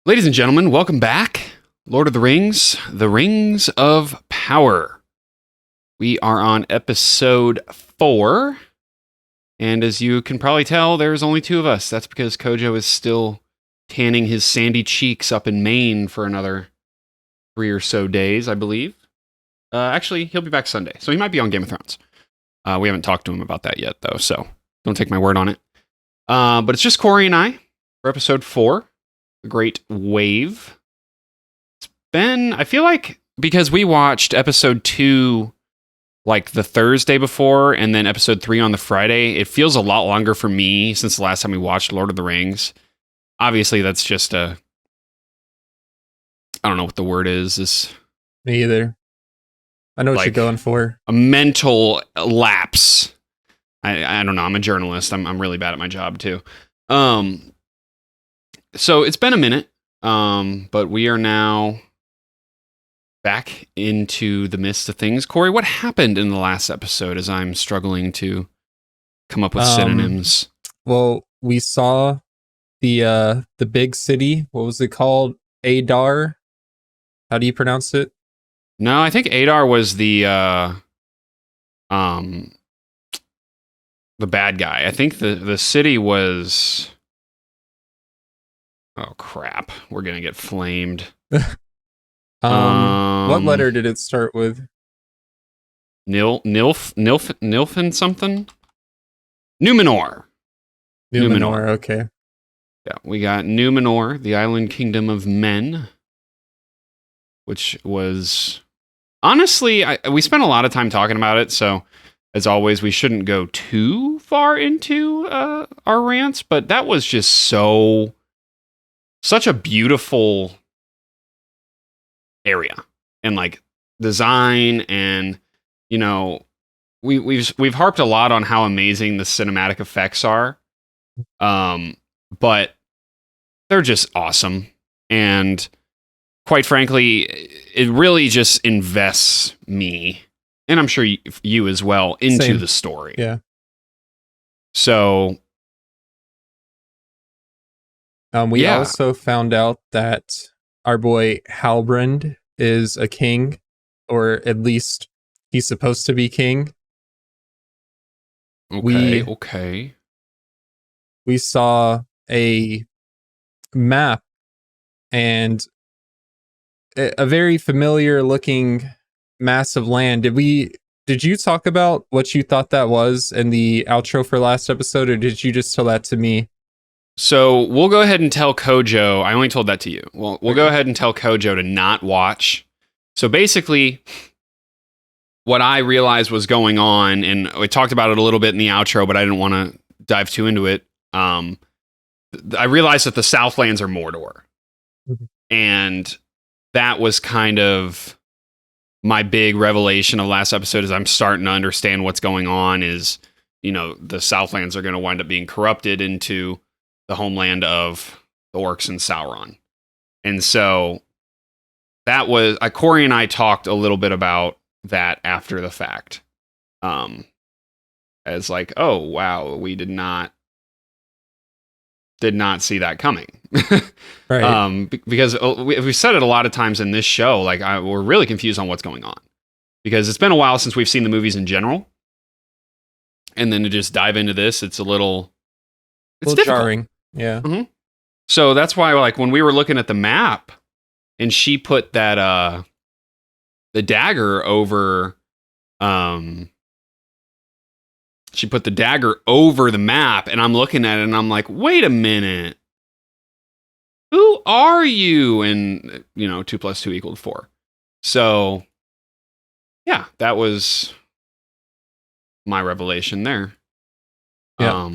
Ladies and gentlemen, welcome back. Lord of the Rings of Power. We are on episode 4. And as you can probably tell, there's only 2 of us. That's because Kojo is still tanning his sandy cheeks up in Maine for another 3 or so days, I believe. Actually, he'll be back Sunday, so he might be on Game of Thrones. We haven't talked to him about that yet, though, so don't take my word on it. But it's just Corey and I for episode 4. The Great Wave. I feel like, because we watched episode 2 like the Thursday before and then episode 3 on the Friday, it feels a lot longer for me since the last time we watched Lord of the Rings. Obviously, that's just I don't know what the word is. Me either. I know what you're going for. A mental lapse. I don't know. I'm a journalist. I'm really bad at my job too. So it's been a minute, but we are now back into the midst of things. Corey, what happened in the last episode as I'm struggling to come up with synonyms? Well, we saw the big city. What was it called? Adar? How do you pronounce it? No, I think Adar was the bad guy. I think the city was... Oh, crap. We're going to get flamed. What letter did it start with? Nilfin something? Numenor. Numenor, okay. Yeah, we got Numenor, the island kingdom of men, which was... Honestly, we spent a lot of time talking about it, so as always, we shouldn't go too far into our rants, but that was just such a beautiful area and like design, and you know, we've harped a lot on how amazing the cinematic effects are, but they're just awesome, and quite frankly, it really just invests me, and I'm sure you as well, into Same. the story. Yeah. So we also found out that our boy Halbrand is a king, or at least he's supposed to be king. Okay. We saw a map and a very familiar looking mass of land. Did you talk about what you thought that was in the outro for last episode, or did you just tell that to me? So we'll go ahead and tell Kojo. I only told that to you. We'll go ahead and tell Kojo to not watch. So basically, what I realized was going on, and we talked about it a little bit in the outro, but I didn't want to dive too into it. I realized that the Southlands are Mordor. Mhm. And that was kind of my big revelation of last episode, is I'm starting to understand what's going on is, you know, the Southlands are going to wind up being corrupted into the homeland of the orcs and Sauron. And so that was, Corey and I talked a little bit about that after the fact. As like, oh, wow, we did not see that coming. Right. Because we've said it a lot of times in this show, like we're really confused on what's going on. Because it's been a while since we've seen the movies in general. And then to just dive into this, it's a little difficult. Jarring. Yeah. Mm-hmm. So that's why, like, when we were looking at the map and she put that the dagger over the map, and I'm looking at it and I'm like, wait a minute, who are you? And 2 + 2 = 4. So yeah, that was my revelation there. Yeah.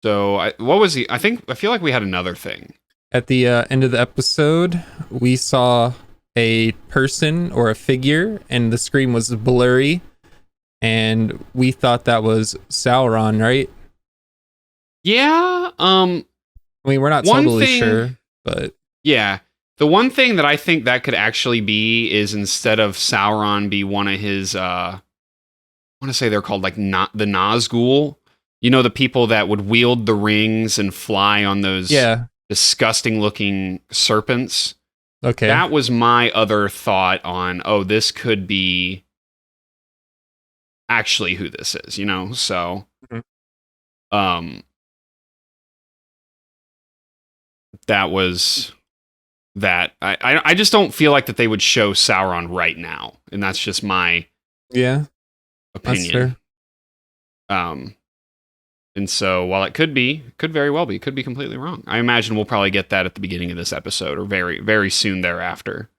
So what was he? I feel like we had another thing. At the end of the episode, we saw a person or a figure, and the screen was blurry, and we thought that was Sauron, right? Yeah. I mean, we're not totally sure, but yeah. The one thing that I think that could actually be is, instead of Sauron, be one of his I want to say they're called like the Nazgul, You know, the people that would wield the rings and fly on those Yeah. disgusting looking serpents. Okay. That was my other thought on, oh, this could be actually who this is, you know? So, Mhm. that was that. I just don't feel like that they would show Sauron right now. And that's just my Yeah. That's opinion. fair. And so while it could very well be, it could be completely wrong. I imagine we'll probably get that at the beginning of this episode or very, very soon thereafter.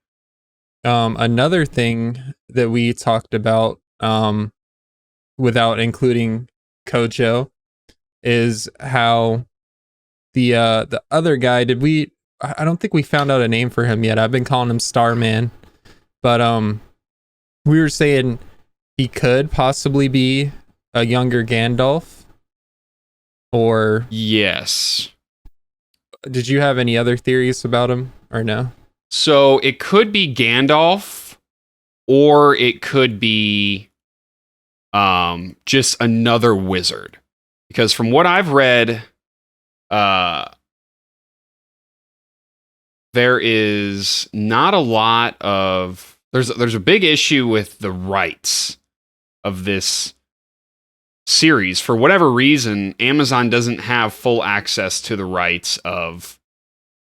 Another thing that we talked about, without including Kojo, is how the other guy, I don't think we found out a name for him yet. I've been calling him Starman. But we were saying he could possibly be a younger Gandalf. Or Yes. did you have any other theories about him or no? So it could be Gandalf, or it could be just another wizard. Because from what I've read, there is not a lot of there's a big issue with the rights of this series. For whatever reason, Amazon doesn't have full access to the rights of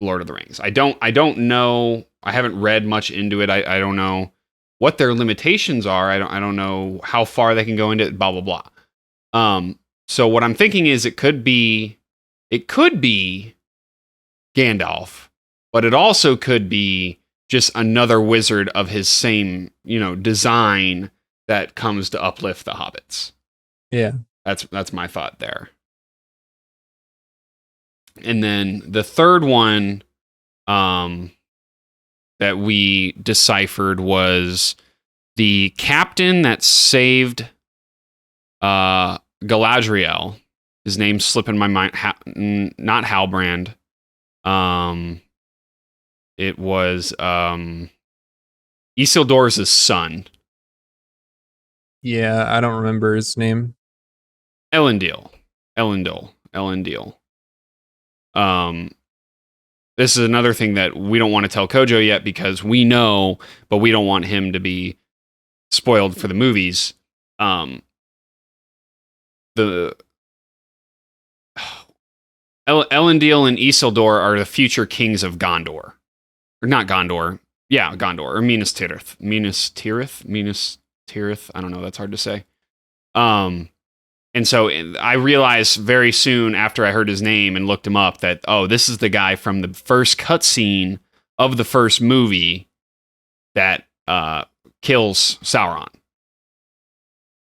Lord of the Rings. I don't know. I haven't read much into it. I don't know what their limitations are. I don't know how far they can go into it, blah blah blah. So what I'm thinking is it could be Gandalf, but it also could be just another wizard of his same, design that comes to uplift the hobbits. Yeah. That's my thought there. And then the third one that we deciphered was the captain that saved Galadriel. His name's slipping my mind. Not Halbrand. It was Isildur's son. Yeah, I don't remember his name. Elendil. This is another thing that we don't want to tell Kojo yet because we know, but we don't want him to be spoiled for the movies. The Elendil and Isildur are the future kings of Gondor. Or not Gondor. Yeah, Gondor. Or Minas Tirith. Minas Tirith. I don't know. That's hard to say. And so I realized very soon after I heard his name and looked him up that, oh, this is the guy from the first cutscene of the first movie that kills Sauron.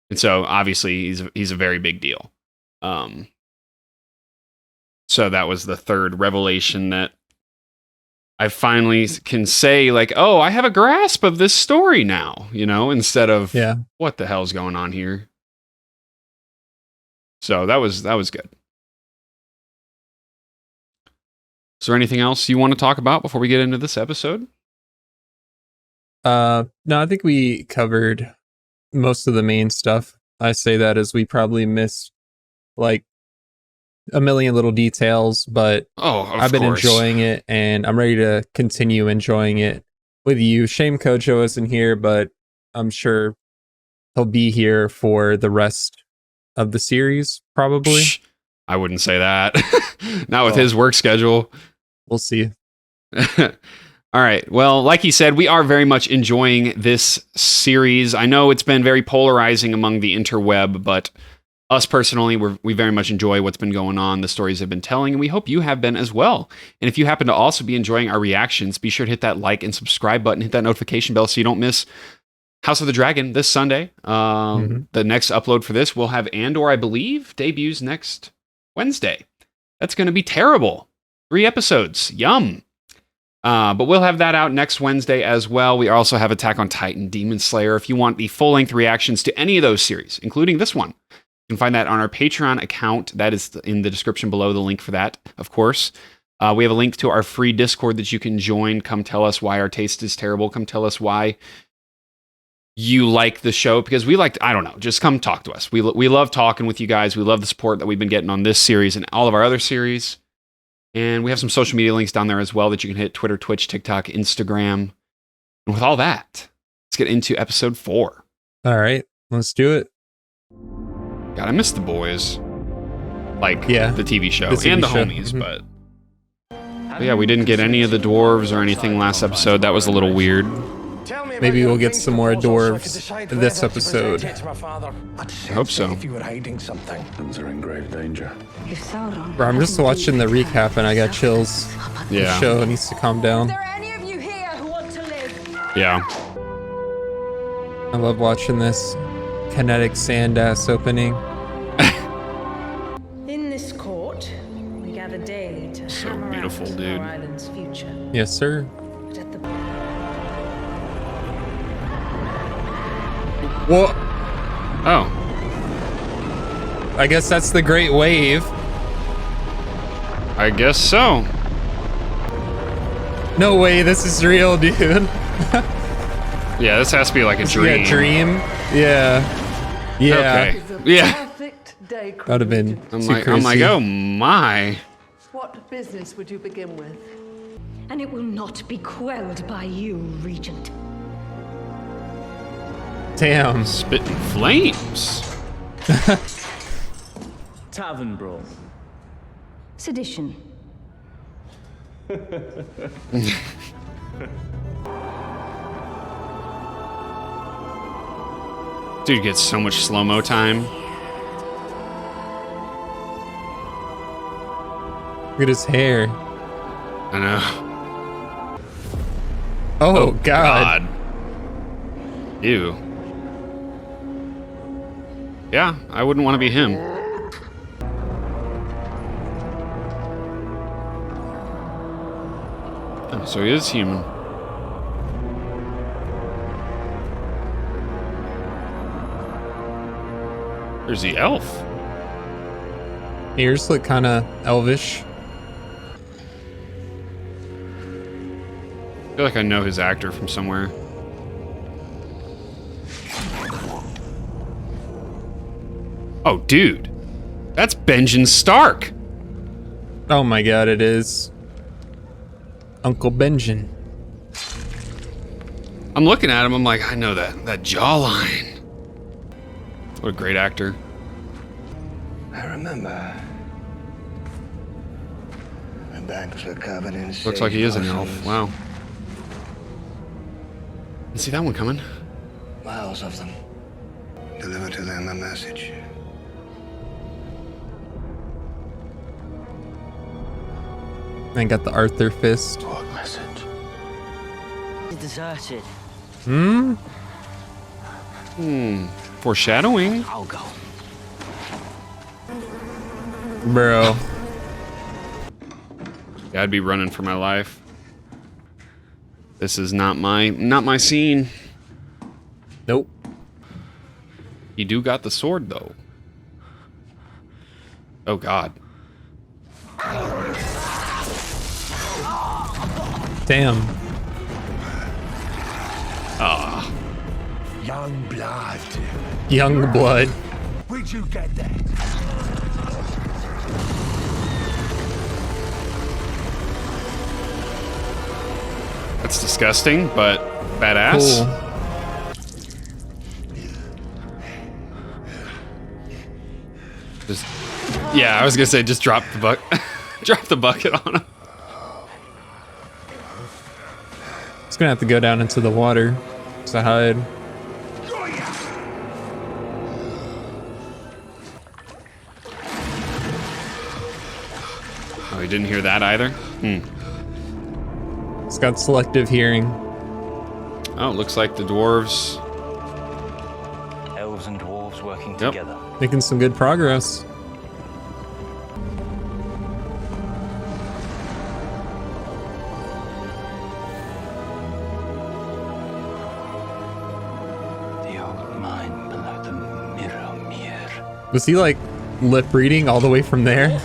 And so obviously he's a very big deal. So that was the third revelation that I finally can say, like, oh, I have a grasp of this story now, instead of what the hell's going on here. So that was good. Is there anything else you want to talk about before we get into this episode? No, I think we covered most of the main stuff. I say that as we probably missed like a million little details, but I've been enjoying it and I'm ready to continue enjoying it with you. Shame Kojo isn't here, but I'm sure he'll be here for the rest of the series, probably. I wouldn't say that. Not with his work schedule. We'll see. All right. Well, like he said, we are very much enjoying this series. I know it's been very polarizing among the interweb, but us personally, we very much enjoy what's been going on, the stories they've been telling, and we hope you have been as well. And if you happen to also be enjoying our reactions, be sure to hit that like and subscribe button, hit that notification bell so you don't miss House of the Dragon this Sunday. The next upload for this will have Andor, I believe, debuts next Wednesday. That's going to be terrible. 3 episodes. Yum. But we'll have that out next Wednesday as well. We also have Attack on Titan, Demon Slayer. If you want the full-length reactions to any of those series, including this one, you can find that on our Patreon account. That is in the description below, the link for that, of course. We have a link to our free Discord that you can join. Come tell us why our taste is terrible. Come tell us why you like the show, because we like, I don't know, just come talk to us. We love talking with you guys. We love the support that we've been getting on this series and all of our other series. And we have some social media links down there as well that you can hit: Twitter, Twitch, TikTok, Instagram. And with all that, let's get into episode 4. All right, let's do it. God, I miss the boys. Like, Yeah, the TV show the TV and the show. homies, but yeah, we didn't get any of the dwarves or anything last episode. That was a little weird. Maybe we'll get some more dwarves this episode. I hope so. If you were hiding something. Things are in grave danger. Bro, I'm just watching the recap and I got chills. The Yeah. show needs to calm down. There any of you here who want to live? Yeah. I love watching this kinetic sand ass opening. In this court, we gather daily to So hammer beautiful, out dude. our island's future. Yes, sir. But at the Well, Oh, I guess that's the Great Wave. I guess so. No way, this is real, dude. Yeah, this has to be like a dream. Yeah, dream. Yeah. Yeah. Okay. Yeah. Perfect day. That'd have been I'm too like, crazy. oh my. What business would you begin with? And it will not be quelled by you, Regent. Damn. Spitting flames. Tavern brawl. Sedition. Dude gets so much slow-mo time. Look at his hair. I know. Oh, God. Ew. Yeah, I wouldn't want to be him. Oh, so he is human. There's the elf. Ears look kind of elvish. I feel like I know his actor from somewhere. Oh, dude. That's Benjen Stark. Oh my God, it is. Uncle Benjen. I'm looking at him, I'm like, I know that jawline. What a great actor. I remember. When banks were covered in Looks like he is an elf. sagebrush Wow. Didn't see that one coming. and miles of them. Deliver to them a message. I got the Arthur fist. What message? Deserted. Hmm? Foreshadowing. I'll go. Bro. Yeah, I'd be running for my life. This is not my scene. Nope. You do got the sword though. Oh God. Damn. Ah. Young blood. Young blood. Where'd you get that? That's disgusting, but badass. Cool. Just, yeah, I was gonna say just drop the bucket, drop the bucket on him. It's gonna have to go down into the water to hide. Oh, he didn't hear that either. It's got selective hearing. Oh, it looks like the dwarves. Elves and dwarves working Yep. together. Making some good progress. The old mine below the Mirror. Was he like lip reading all the way from there?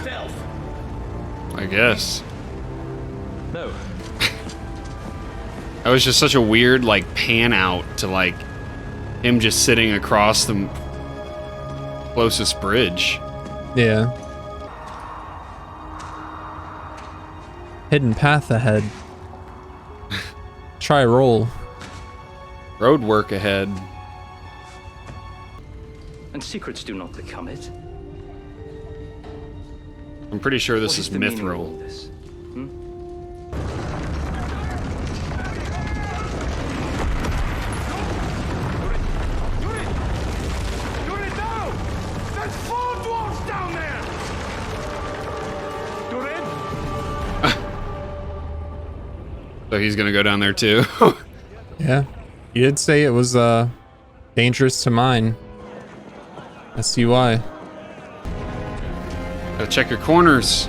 I guess. No. That was just such a weird like pan out to like him just sitting across the closest bridge. Yeah. Hidden path ahead. Try roll. Road work ahead. And secrets do not become it. I'm pretty sure this What is the meaning of all Mithril. this? So he's gonna go down there too. Yeah. You did say it was dangerous to mine. I see why. Gotta check your corners.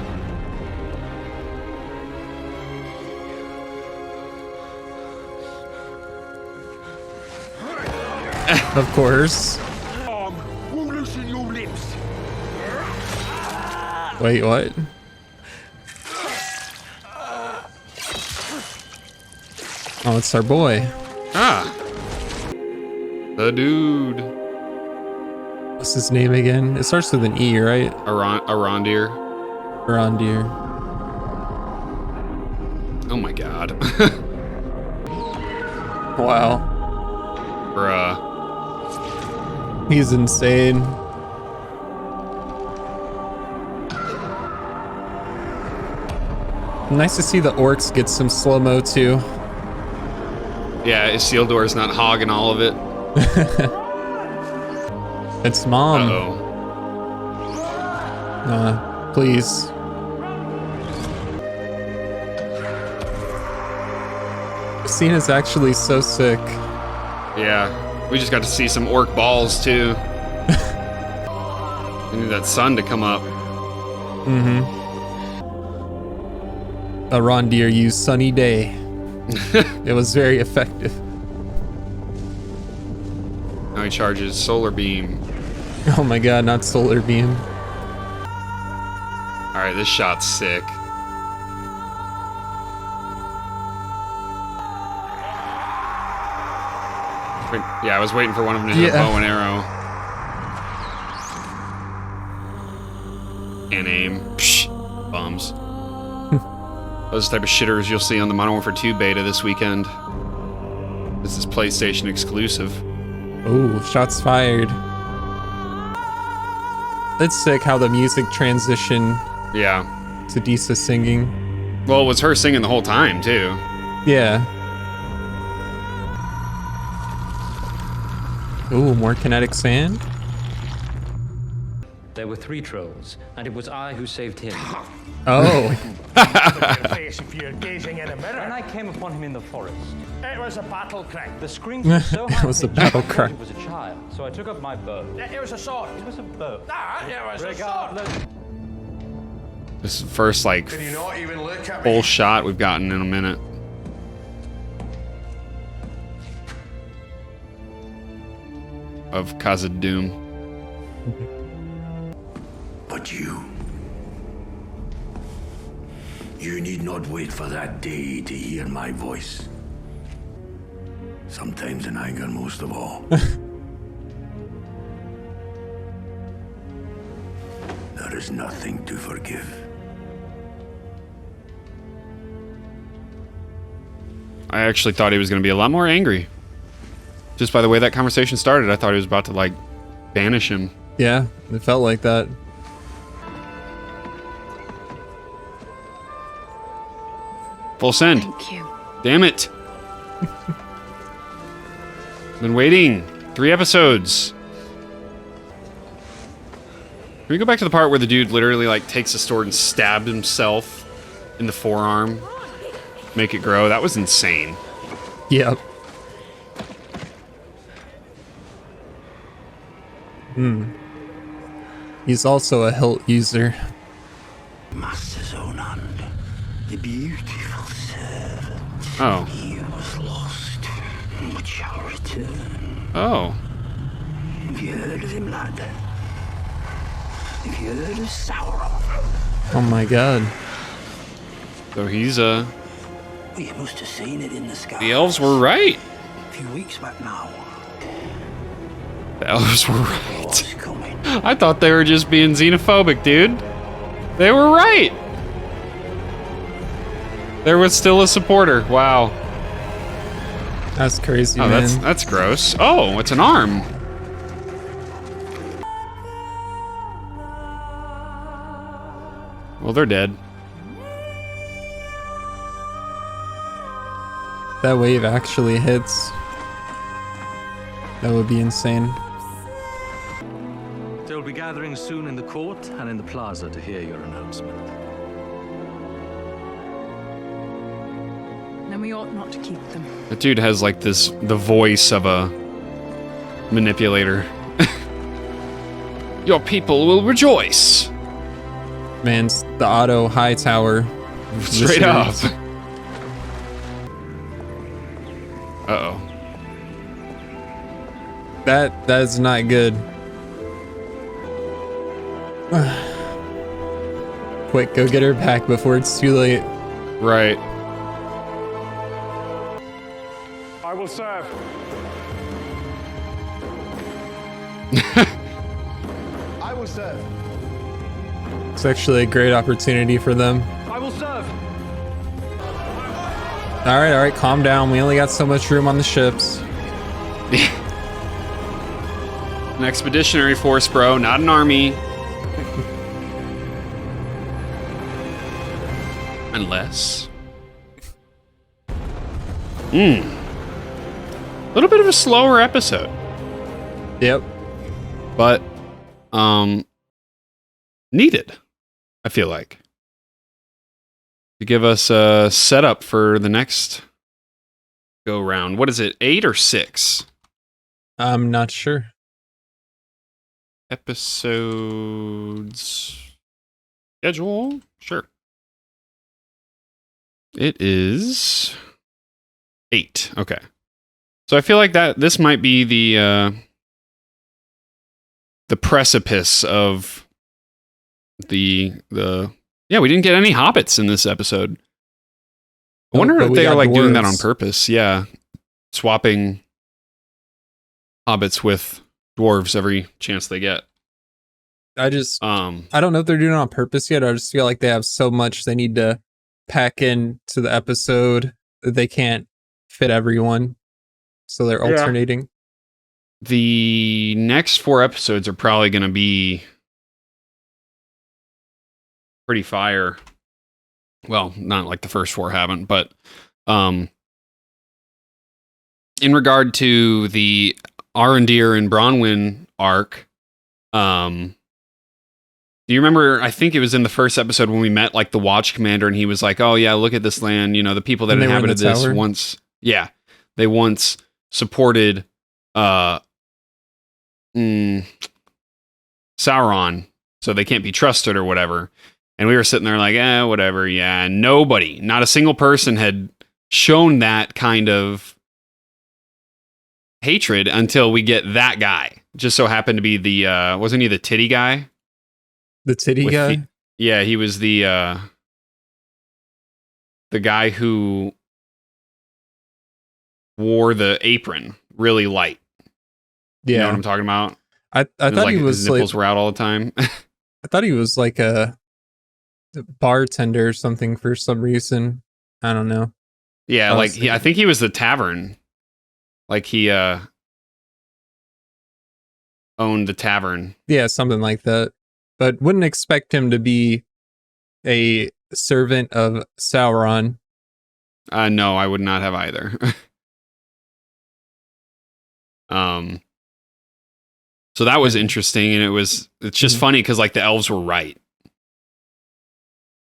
Of course. Wait, what? Oh, it's our boy. Ah. The dude. What's his name again? It starts with an E, right? Arondir. Arondir. Oh my god. Wow. Bruh. He's insane. Nice to see the orcs get some slow-mo too. Yeah, Isildur's not hogging all of it. It's mom. Uh-oh. Please. This scene is actually so sick. Yeah. We just got to see some orc balls too. We need that sun to come up. Mm-hmm. Arondir used Sunny Day. It was very effective. Now he charges Solar Beam. Oh my god, not Solar Beam. Alright, this shot's sick. Yeah, I was waiting for one of them to hit a bow and arrow. And aim. Psh, bums. Those type of shitters you'll see on the Modern Warfare 2 beta this weekend. This is PlayStation exclusive. Oh, shots fired. It's sick how the music transition Yeah. to Disa singing. Well, it was her singing the whole time, too. Yeah. Ooh, more kinetic sand? There were 3 trolls, and it was I who saved him. Oh. If you're gazing in a mirror. And I came upon him in the forest. It was a battle cry. The screams were so It high was a pitched, battle I thought cry. It was a child, so I took up my bow. It was a sword. It was a bow. Ah, it was a sword. This is the first, like, Can you not even look at full me? shot we've gotten in a minute. Of Khazad-dûm. But you need not wait for that day to hear my voice. Sometimes in anger most of all. There is nothing to forgive. I actually thought he was going to be a lot more angry. Just by the way that conversation started, I thought he was about to, like, banish him. Yeah, it felt like that. Full send. Thank you. Damn it. Been waiting 3 episodes. Can we go back to the part where the dude literally, like, takes a sword and stabbed himself in the forearm? Make it grow. That was insane. Yep. He's also a hilt user. Master's own hand, the beautiful servant. Oh. He was lost, but shall return. Oh. Have you heard of him, lad? Have you heard of Sauron? Oh my god. So he's, Well, you must have seen it in the sky. the elves were right. A few weeks back now. The elves were right. What's coming? I thought they were just being xenophobic, dude. They were right. There was still a supporter. Wow. That's crazy, Oh, man. that's gross. Oh, it's an arm. Well, they're dead. That wave actually hits. That would be insane. They'll be gathering soon in the court and in the plaza to hear your announcement. Then we ought not to keep them. That dude has like the voice of a manipulator. Your people will rejoice. Man's the Otto Hightower. Straight up. series. Uh-oh. That is not good. Quick, go get her back before it's too late. Right. I will serve. I will serve. It's actually a great opportunity for them. I will serve. All right, calm down. We only got so much room on the ships. An expeditionary force, bro, not an army. Unless. A little bit of a slower episode, Yep. but needed, I feel like. To give us a setup for the next go round. What is it, 8 or 6? I'm not sure. Episodes schedule? Sure. It is 8. Okay. So I feel like that this might be the precipice of the yeah, we didn't get any hobbits in this episode. I wonder but if we they are got like doing that on dwarves. purpose. Yeah. Swapping hobbits with dwarves every chance they get. I don't know if they're doing it on purpose yet. I just feel like they have so much they need to pack into the episode that they can't fit everyone. So they're Yeah. alternating. The next 4 episodes are probably going to be pretty fire. Well, not like the first 4 haven't, but in regard to the Arondir and Bronwyn arc, do you remember, I think it was in the first episode when we met like the Watch Commander and he was like, oh yeah, look at this land, you know, the people that When they were in inhabited the this tower? once, yeah, they once supported Sauron, so they can't be trusted or whatever. And we were sitting there like, whatever, yeah. And nobody, not a single person had shown that kind of hatred until we get that guy. Just so happened to be the, wasn't he the titty guy? The titty With guy? the- yeah, he was the guy who wore the apron really light. You know what Yeah. I'm talking about? I It thought like he his was like nipples were out all the time. I thought he was like a bartender or something for some reason. I don't know. Yeah, I like was I think he was the tavern. Like he owned the tavern. Yeah, something like that. But wouldn't expect him to be a servant of Sauron. No, I would not have either. So that was interesting, and it's just funny because like the elves were right.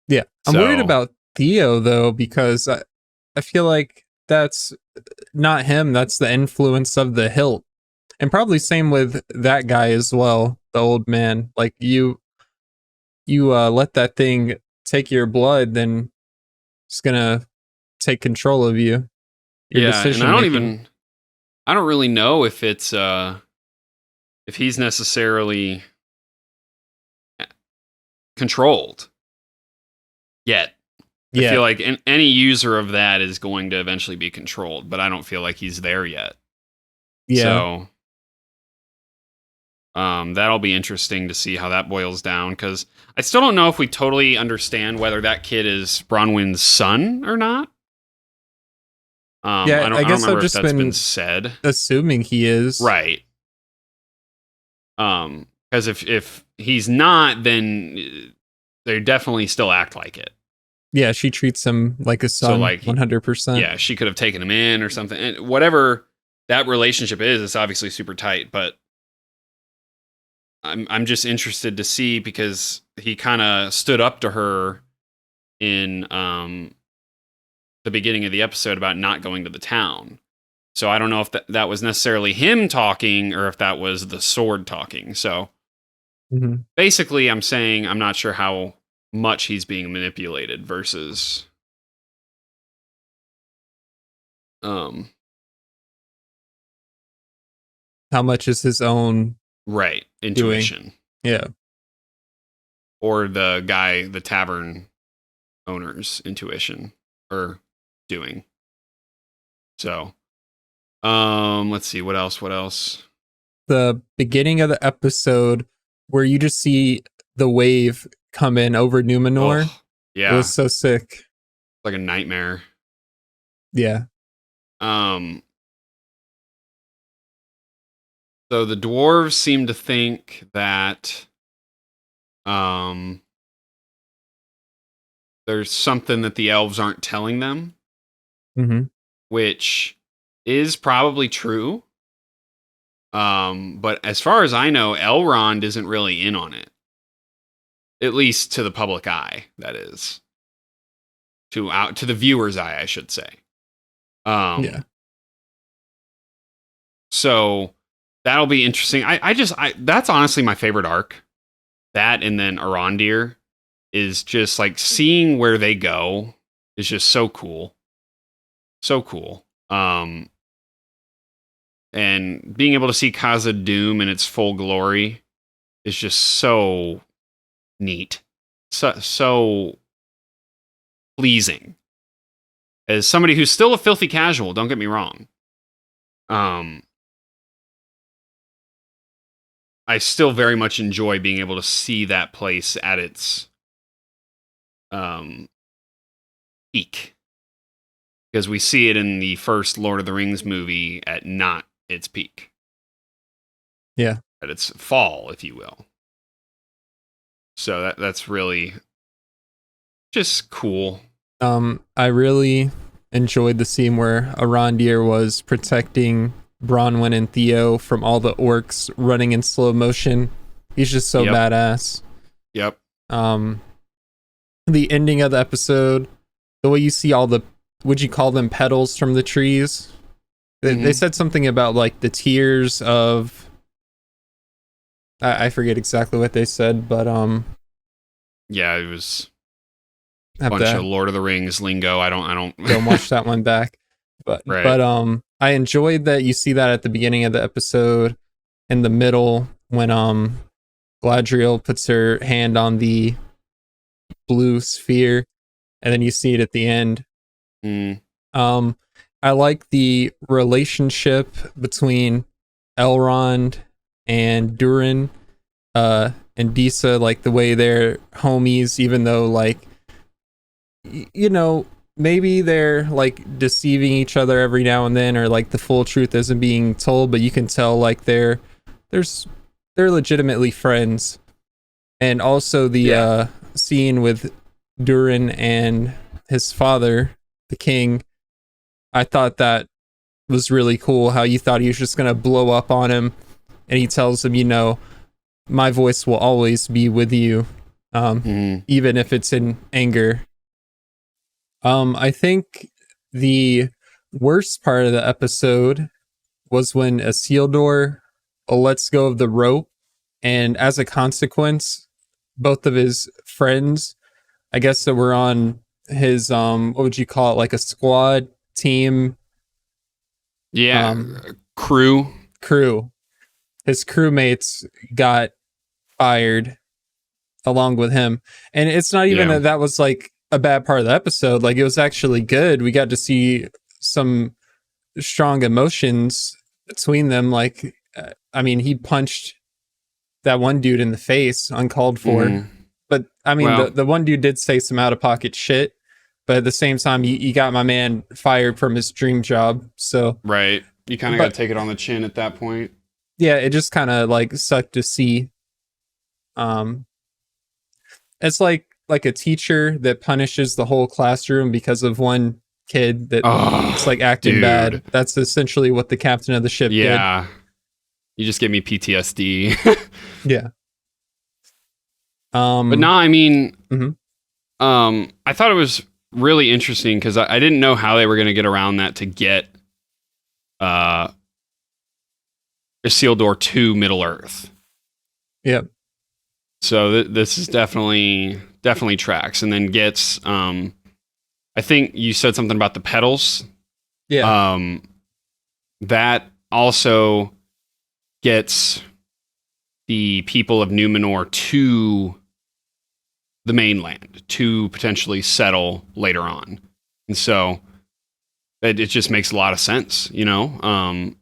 Yeah. I'm worried So- about Theo though, because I feel like that's not him, that's the influence of the hilt. And probably same with that guy as well, the old man. Like you let that thing take your blood, then it's gonna take control of you. Your Yeah, and decision-making. I don't really know if it's if he's necessarily controlled yet. I Yeah. feel like any user of that is going to eventually be controlled, but I don't feel like he's there yet. Yeah. So That'll be interesting to see how that boils down, because I still don't know if we totally understand whether that kid is Bronwyn's son or not. I don't guess remember I've just if that's been been said. assuming he is. Right. Because if he's not, then they definitely still act like it. Yeah, she treats him like a son, like, 100%. Yeah, she could have taken him in or something. And whatever that relationship is, it's obviously super tight, but I'm just interested to see, because he kind of stood up to her in the beginning of the episode about not going to the town. So I don't know if that was necessarily him talking or if that was the sword talking. So basically I'm saying I'm not sure how much he's being manipulated versus how much is his own right intuition. Yeah. Or the tavern owner's intuition or doing. So let's see, what else? The beginning of the episode where you just see the wave come in over Numenor. Oh, yeah. It was so sick. Like a nightmare. Yeah. So the dwarves seem to think that there's something that the elves aren't telling them, which is probably true. But as far as I know, Elrond isn't really in on it. At least to the public eye, that is. To the viewer's eye, I should say. Yeah. So that'll be interesting. I that's honestly my favorite arc. That, and then Arondir is just like seeing where they go is just so cool. So cool. And being able to see Khazad-dûm in its full glory is just so neat. So pleasing. As somebody who's still a filthy casual, don't get me wrong. I still very much enjoy being able to see that place at its peak. Because we see it in the first Lord of the Rings movie at not its peak. Yeah. At its fall, if you will. So that's really just cool. I really enjoyed the scene where Arondir was protecting Bronwyn and Theo from all the orcs running in slow motion. He's just so badass. Yep. The ending of the episode, the way you see all the, would you call them petals from the trees? They said something about like the tears of, I forget exactly what they said, but yeah, it was a bunch of Lord of the Rings lingo. I don't watch that one back. But right. But I enjoyed that you see that at the beginning of the episode, in the middle when Galadriel puts her hand on the blue sphere, and then you see it at the end. I like the relationship between Elrond and Durin and Disa, like the way they're homies, even though like maybe they're like deceiving each other every now and then, or like the full truth isn't being told, but you can tell like they're legitimately friends. And also the scene with Durin and his father, the king, I thought that was really cool, how you thought he was just going to blow up on him, and he tells him, my voice will always be with you, even if it's in anger. I think the worst part of the episode was when Isildur lets go of the rope, and as a consequence, both of his friends, I guess that were on his, what would you call it, like a squad team? Yeah, crew. His crewmates got fired along with him. And it's not even that was like a bad part of the episode. Like, it was actually good. We got to see some strong emotions between them. Like, he punched that one dude in the face uncalled for. Mhm. But I mean, Well- the one dude did say some out of pocket shit. But at the same time, you got my man fired from his dream job. So Right. You kind of But- got to take it on the chin at that point. yeah, it just kind of like sucked to see. It's like a teacher that punishes the whole classroom because of one kid that Oh, it's like acting dude. bad. That's essentially what the captain of the ship Yeah. You just give me PTSD. did. Yeah. But no, I mean, Mhm. I thought it was really interesting because I didn't know how they were going to get around that to get Isildur to Middle Earth. Yep. So this is definitely tracks, and then gets. I think you said something about the petals. Yeah. That also gets the people of Numenor to the mainland to potentially settle later on. And so it just makes a lot of sense, you know?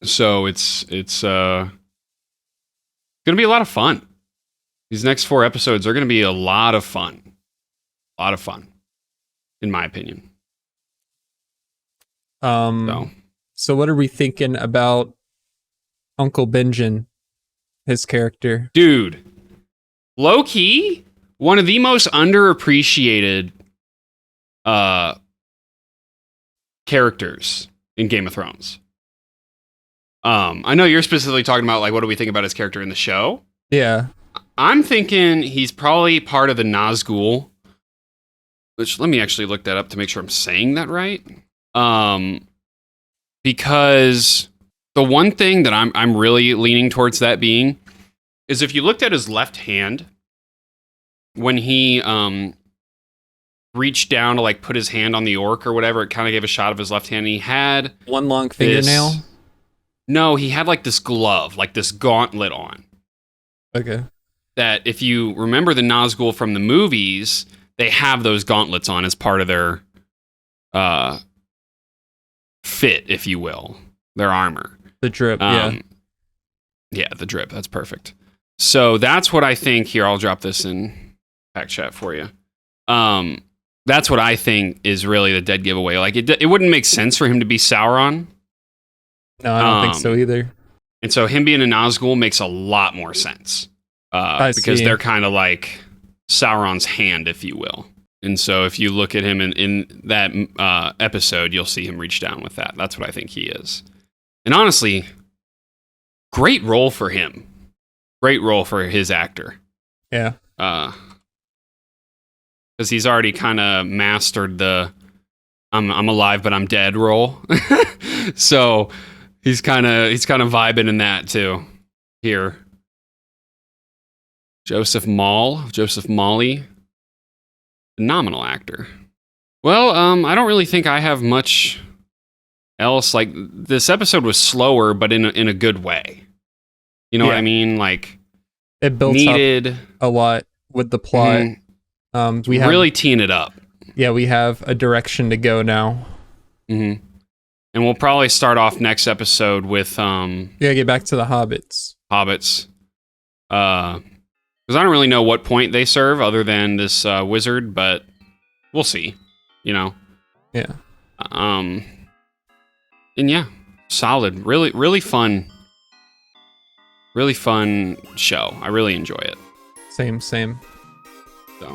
So it's going to be a lot of fun. These next 4 episodes are going to be a lot of fun. A lot of fun, in my opinion. So what are we thinking about Uncle Benjen, his character? Dude, low key, one of the most underappreciated characters in Game of Thrones. I know you're specifically talking about like what do we think about his character in the show? Yeah. I'm thinking he's probably part of the Nazgul, which let me actually look that up to make sure I'm saying that right. Because the one thing that I'm really leaning towards that being is if you looked at his left hand when he reached down to like put his hand on the orc or whatever, it kind of gave a shot of his left hand. And he had One long this- fingernail. No, he had like this glove, like this gauntlet on. Okay. That if you remember the Nazgul from the movies, they have those gauntlets on as part of their fit, if you will, their armor. The drip. Yeah. Yeah, the drip. That's perfect. So that's what I think. Here, I'll drop this in pack chat for you. That's what I think is really the dead giveaway. Like it wouldn't make sense for him to be Sauron. No, I don't think so either. And so him being a Nazgul makes a lot more sense. Because see. they're kind of like Sauron's hand, if you will. And so if you look at him in that episode, you'll see him reach down with that. That's what I think he is. And honestly, great role for him. Great role for his actor. Yeah. Because he's already kind of mastered the I'm alive but I'm dead role. So he's kind of vibing in that too. Here, Joseph Mawley, phenomenal actor. Well, I don't really think I have much else. Like this episode was slower, but in a good way. You know what Yeah. I mean? Like It built needed up a lot with the plot. We have really teeing it up. Yeah, we have a direction to go now. Mm-hmm. And we'll probably start off next episode with We gotta get back to the hobbits. hobbits. Because I don't really know what point they serve other than this wizard, but we'll see. You know. Yeah. And yeah, solid. Really, really fun. Really fun show. I really enjoy it. Same. So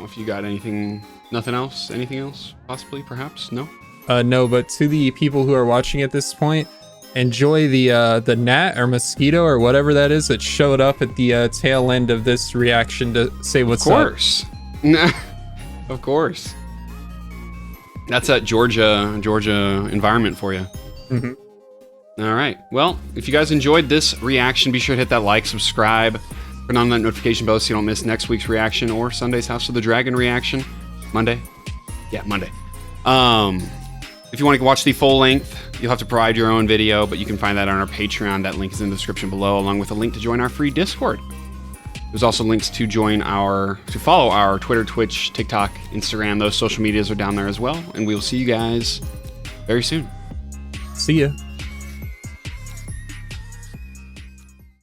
if you got anything else, possibly, perhaps, no. No, but to the people who are watching at this point, enjoy the gnat or mosquito or whatever that is that showed up at the tail end of this reaction to say what's Of course. Of course. That's that Georgia environment for you. Mhm. All right. Well, if you guys enjoyed this reaction, be sure to hit that like, subscribe, turn on that notification bell so you don't miss next week's reaction or Sunday's House of the Dragon reaction. Monday? Yeah, Monday. If you want to watch the full length, you'll have to provide your own video, but you can find that on our Patreon. That link is in the description below, along with a link to join our free Discord. There's also links to follow our Twitter, Twitch, TikTok, Instagram. Those social medias are down there as well. And we will see you guys very soon. See ya.